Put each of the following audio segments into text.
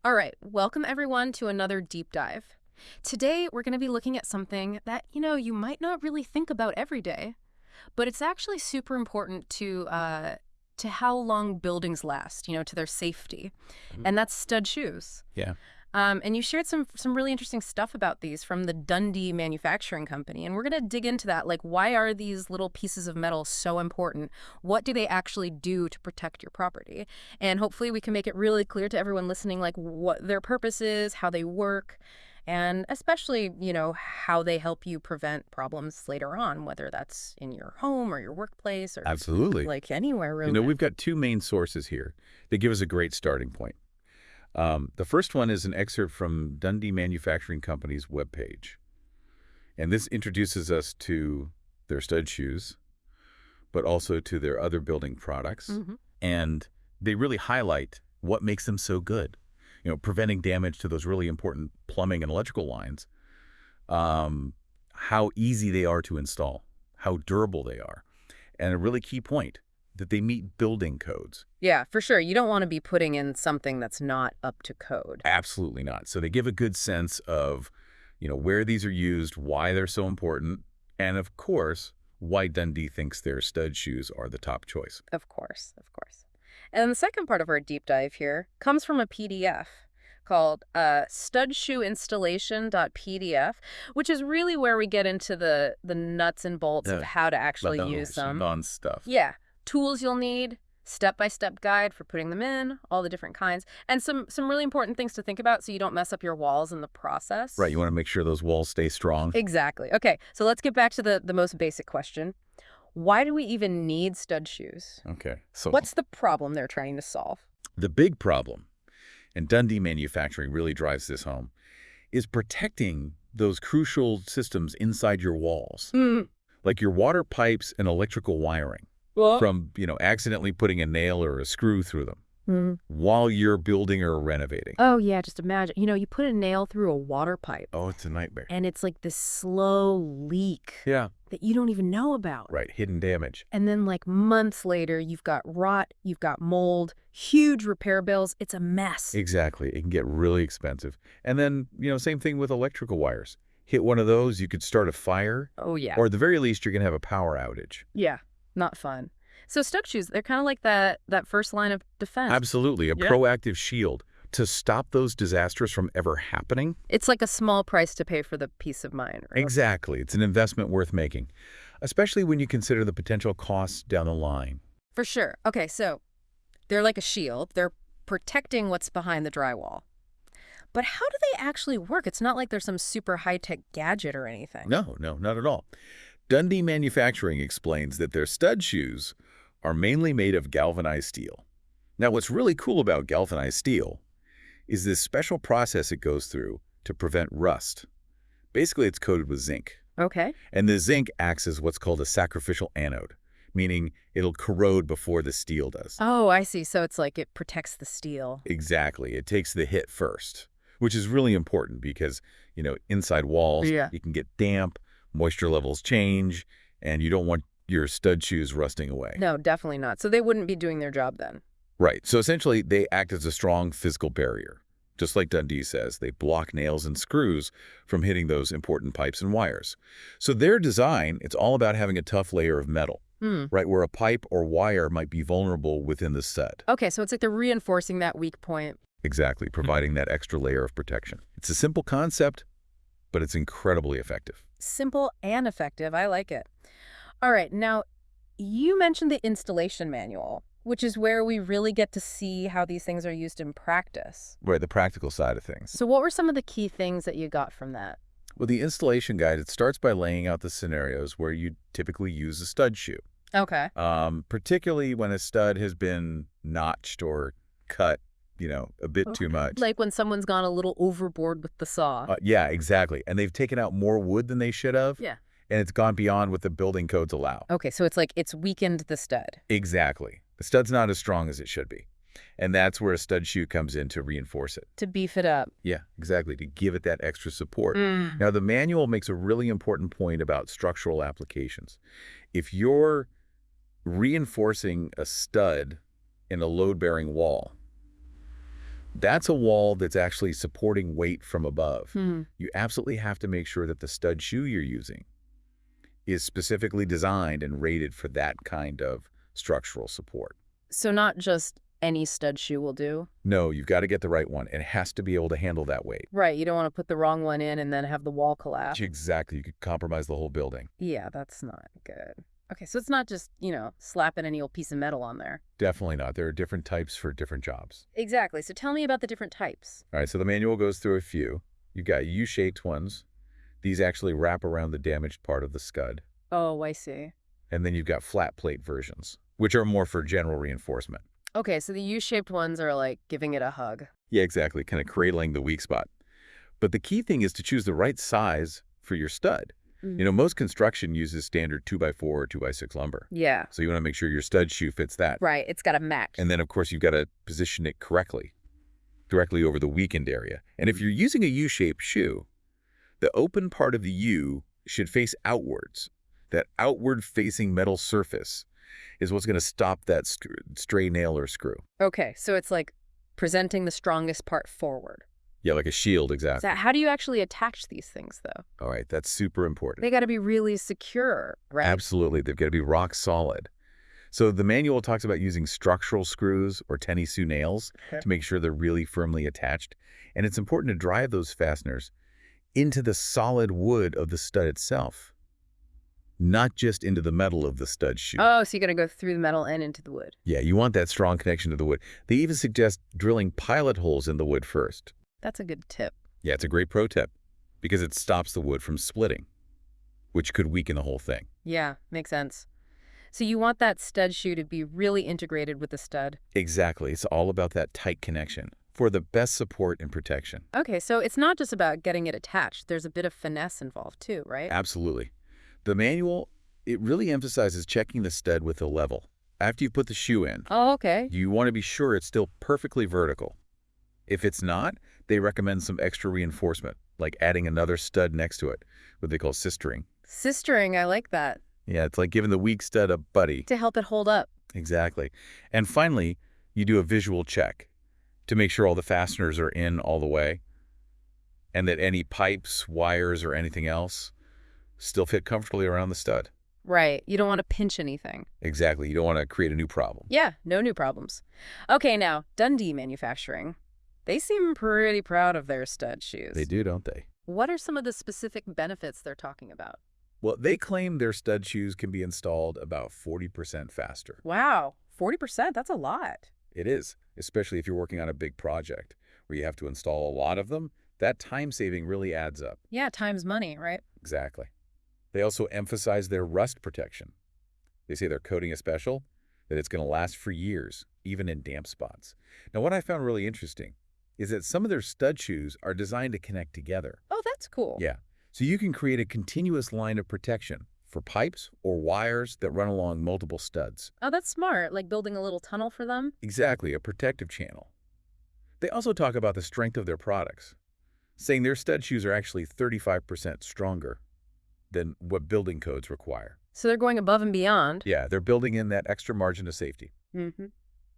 All right, welcome everyone to another deep dive. Today, we're going to be looking at something that, you might not really think about every day, but it's actually super important to how long buildings last, to their safety, Mhm. and that's stud shoes. Yeah, And you shared some really interesting stuff about these from the Dundee Manufacturing Company, and we're going to dig into that. Like, why are these little pieces of metal so important? What do they actually do to protect your property? And hopefully we can make it really clear to everyone listening, like, what their purpose is, how they work, and especially, how they help you prevent problems later on, whether that's in your home or your workplace or absolutely. like anywhere You really. know, we've got two main sources here that give us a great starting point. The first one is an excerpt from Dundee Manufacturing Company's webpage. And this introduces us to their stud shoes, but also to their other building products. Hmm. And they really highlight what makes them so good. Preventing damage to those really important plumbing and electrical lines, how easy they are to install, how durable they are. And a really key point, that they meet building codes. Yeah, for sure. You don't want to be putting in something that's not up to code. Absolutely not. So they give a good sense of, where these are used, why they're so important, and of course, why Dundee thinks their stud shoes are the top choice. Of course, of course. And the second part of our deep dive here comes from a PDF called studshoeinstallation.pdf, which is really where we get into the nuts and bolts of The how to actually use them. non stuff. Yeah, tools you'll need, step-by-step guide for putting them in, all the different kinds, and some really important things to think about so you don't mess up your walls in the process. Right, you want to make sure those walls stay strong. Exactly. Okay, so let's get back to the most basic question. Why do we even need stud shoes? Okay, so What's the problem they're trying to solve? the big problem, and Dundee Manufacturing really drives this home, is protecting those crucial systems inside your walls, Mm. like your water pipes and electrical wiring, Well, from, accidentally putting a nail or a screw through them while you're building or renovating. oh, yeah, just imagine. You put a nail through a water pipe, Oh, it's a nightmare. and it's like this slow leak Yeah. that you don't even know about. Right, hidden damage. And then, like, months later, you've got rot, you've got mold, huge repair bills. It's a mess. Exactly. It can get really expensive. And then, same thing with electrical wires. Hit one of those, you could start a fire, Oh, yeah. or at the very least, you're going to have a power outage. Yeah, not fun. So stud shoes, they're kind of like that first line of defense. Absolutely. A Yeah. proactive shield to stop those disasters from ever happening. It's like a small price to pay for the peace of mind, right? Exactly. It's an investment worth making, especially when you consider the potential costs down the line. For sure. Okay, so they're like a shield. They're protecting what's behind the drywall. But how do they actually work? It's not like they're some super high-tech gadget or anything. No, not at all. Dundee Manufacturing explains that their stud shoes are mainly made of galvanized steel. Now, what's really cool about galvanized steel is this special process it goes through to prevent rust. Basically, it's coated with zinc. Okay. And the zinc acts as what's called a sacrificial anode, meaning it'll corrode before the steel does. Oh, I see. So it's like it protects the steel. Exactly. It takes the hit first, which is really important because, inside walls, Yeah. you can get damp, moisture levels change, and you don't want your stud shoes rusting away. No, definitely not. So they wouldn't be doing their job then. Right. So essentially, they act as a strong physical barrier. Just like Dundee says, they block nails and screws from hitting those important pipes and wires. So their design, it's all about having a tough layer of metal, Hmm. right, where a pipe or wire might be vulnerable within the stud. Okay, so it's like they're reinforcing that weak point. Exactly, providing that extra layer of protection. It's a simple concept, but it's incredibly effective. Simple and effective. I like it. All right, now you mentioned the installation manual, which is where we really get to see how these things are used in practice. Right, the practical side of things. So what were some of the key things that you got from that? Well, the installation guide, it starts by laying out the scenarios where you typically use a stud shoe, Okay. particularly when a stud has been notched or cut, a bit too much. Like when someone's gone a little overboard with the saw. Yeah, exactly. And they've taken out more wood than they should have. Yeah. And it's gone beyond what the building codes allow. Okay, so it's like it's weakened the stud. Exactly. The stud's not as strong as it should be. And that's where a stud shoe comes in to reinforce it. To beef it up. Yeah, exactly, to give it that extra support. Mm. Now, the manual makes a really important point about structural applications. If you're reinforcing a stud in a load-bearing wall, That's a wall that's actually supporting weight from above. Hmm. You absolutely have to make sure that the stud shoe you're using is specifically designed and rated for that kind of structural support. So not just any stud shoe will do? No, you've got to get the right one, and it has to be able to handle that weight. Right, you don't want to put the wrong one in and then have the wall collapse. Exactly. You could compromise the whole building. Yeah, that's not good. Okay, so it's not just, slapping any old piece of metal on there. Definitely not. There are different types for different jobs. Exactly. So tell me about the different types. All right, so the manual goes through a few. You've got U-shaped ones. These actually wrap around the damaged part of the scud. Oh, I see. And then you've got flat plate versions, which are more for general reinforcement. Okay, so the U-shaped ones are like giving it a hug. Yeah, exactly, kind of cradling the weak spot. But the key thing is to choose the right size for your stud. Most construction uses standard 2x4 or 2x6 lumber. Yeah. So you want to make sure your stud shoe fits that. Right, it's got to match. And then, of course, you've got to position it correctly, directly over the weakened area. And if you're using a U-shaped shoe, the open part of the U should face outwards. That outward-facing metal surface is what's going to stop that stray nail or screw. Okay, so it's like presenting the strongest part forward. Yeah, like a shield, exactly. So how do you actually attach these things, though? All right, that's super important. They got to be really secure, right? Absolutely. They've got to be rock solid. So the manual talks about using structural screws or tennis-shoe nails to make sure they're really firmly attached. And it's important to drive those fasteners into the solid wood of the stud itself, not just into the metal of the stud shoe. Oh, so you got to go through the metal and into the wood. Yeah, you want that strong connection to the wood. They even suggest drilling pilot holes in the wood first. That's a good tip. Yeah, it's a great pro tip because it stops the wood from splitting, which could weaken the whole thing. Yeah, makes sense. So you want that stud shoe to be really integrated with the stud. Exactly. It's all about that tight connection for the best support and protection. Okay, so it's not just about getting it attached. There's a bit of finesse involved too, right? Absolutely. The manual, it really emphasizes checking the stud with the level. After you put the shoe in, Oh, okay. you want to be sure it's still perfectly vertical. If it's not, they recommend some extra reinforcement, like adding another stud next to it, what they call sistering. Sistering, I like that. Yeah, it's like giving the weak stud a buddy. To help it hold up. Exactly. And finally, you do a visual check to make sure all the fasteners are in all the way and that any pipes, wires, or anything else still fit comfortably around the stud. Right. You don't want to pinch anything. Exactly. You don't want to create a new problem. Yeah, no new problems. Okay, now, Dundee Manufacturing. They seem pretty proud of their stud shoes. They do, don't they? What are some of the specific benefits they're talking about? Well, they claim their stud shoes can be installed about 40% faster. Wow, 40%? That's a lot. It is, especially if you're working on a big project where you have to install a lot of them. That time saving really adds up. Yeah, time's money, right? Exactly. They also emphasize their rust protection. They say their coating is special, that it's going to last for years, even in damp spots. Now, what I found really interesting is that some of their stud shoes are designed to connect together. Oh, that's cool. Yeah. So you can create a continuous line of protection for pipes or wires that run along multiple studs. Oh, that's smart, like building a little tunnel for them. Exactly, a protective channel. They also talk about the strength of their products, saying their stud shoes are actually 35% stronger than what building codes require. So they're going above and beyond. Yeah, they're building in that extra margin of safety, Mm-hmm.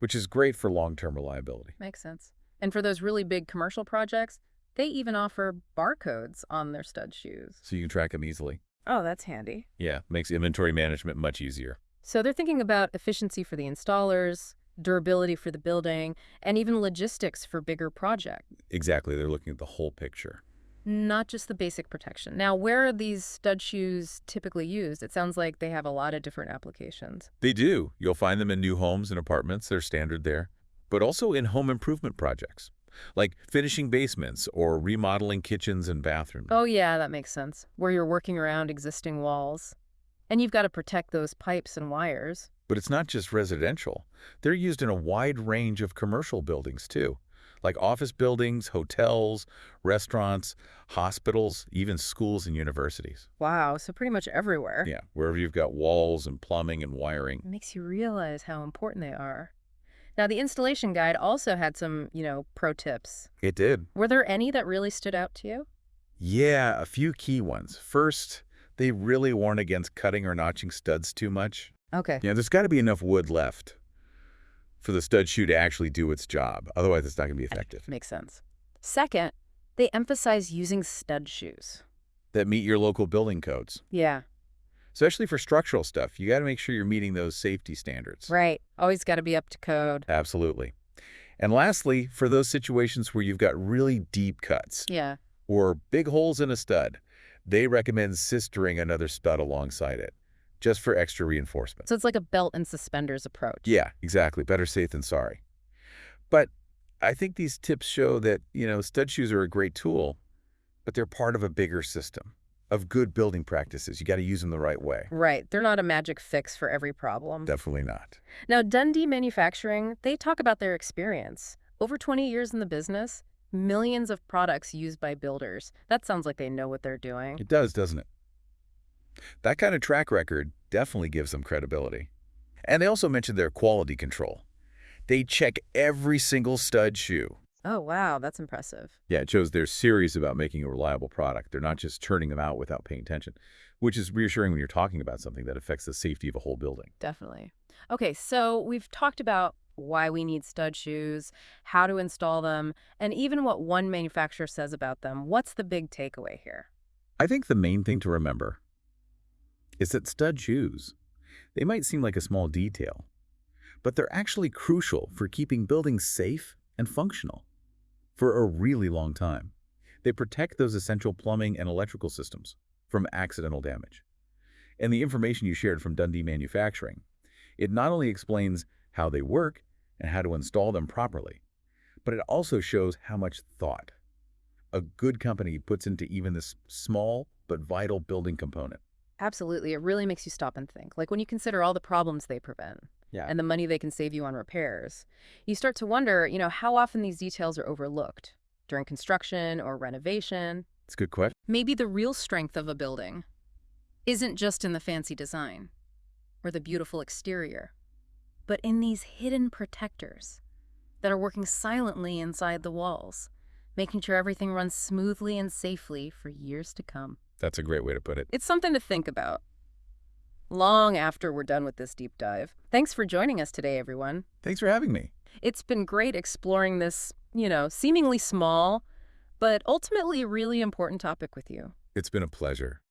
which is great for long-term reliability. Makes sense. And for those really big commercial projects, they even offer barcodes on their stud shoes. So you can track them easily. Oh, that's handy. Yeah, makes inventory management much easier. So they're thinking about efficiency for the installers, durability for the building, and even logistics for bigger projects. Exactly, they're looking at the whole picture. Not just the basic protection. Now, where are these stud shoes typically used? It sounds like they have a lot of different applications. They do. You'll find them in new homes and apartments. They're standard there. But also in home improvement projects, like finishing basements or remodeling kitchens and bathrooms. Oh, yeah, that makes sense. Where you're working around existing walls. And you've got to protect those pipes and wires. But it's not just residential. They're used in a wide range of commercial buildings, too, like office buildings, hotels, restaurants, hospitals, even schools and universities. Wow, so pretty much everywhere. Yeah, wherever you've got walls and plumbing and wiring. It makes you realize how important they are. Now, the installation guide also had some, pro tips. It did. Were there any that really stood out to you? Yeah, a few key ones. First, they really warn against cutting or notching studs too much. Okay. Yeah, there's got to be enough wood left for the stud shoe to actually do its job. Otherwise, it's not going to be effective. Makes sense. Second, they emphasize using stud shoes. That meet your local building codes. Yeah, Especially for structural stuff, you got to make sure you're meeting those safety standards. right. Always got to be up to code. Absolutely. And lastly, for those situations where you've got really deep cuts Yeah. or big holes in a stud, they recommend sistering another stud alongside it, just for extra reinforcement. So it's like a belt and suspenders approach. Yeah, exactly. Better safe than sorry. But I think these tips show that, stud shoes are a great tool, but they're part of a bigger system of good building practices. You got to use them the right way. Right. They're not a magic fix for every problem. Definitely not. Now, Dundee Manufacturing, they talk about their experience. Over 20 years in the business, millions of products used by builders. That sounds like they know what they're doing. It does, doesn't it? That kind of track record definitely gives them credibility. And they also mentioned their quality control. They check every single stud shoe. Oh, wow. That's impressive. Yeah, it shows they're serious about making a reliable product. They're not just turning them out without paying attention, which is reassuring when you're talking about something that affects the safety of a whole building. Definitely. Okay, so we've talked about why we need stud shoes, how to install them, and even what one manufacturer says about them. What's the big takeaway here? I think the main thing to remember is that stud shoes, they might seem like a small detail, but they're actually crucial for keeping buildings safe and functional for a really long time. They protect those essential plumbing and electrical systems from accidental damage. And the information you shared from Dundee Manufacturing, it not only explains how they work and how to install them properly, but it also shows how much thought a good company puts into even this small but vital building component. Absolutely. It really makes you stop and think. Like when you consider all the problems they prevent Yeah. and the money they can save you on repairs, you start to wonder, how often these details are overlooked during construction or renovation. It's a good question. Maybe the real strength of a building isn't just in the fancy design or the beautiful exterior, but in these hidden protectors that are working silently inside the walls, making sure everything runs smoothly and safely for years to come. That's a great way to put it. It's something to think about long after we're done with this deep dive. Thanks for joining us today, everyone. Thanks for having me. It's been great exploring this, seemingly small, but ultimately really important topic with you. It's been a pleasure.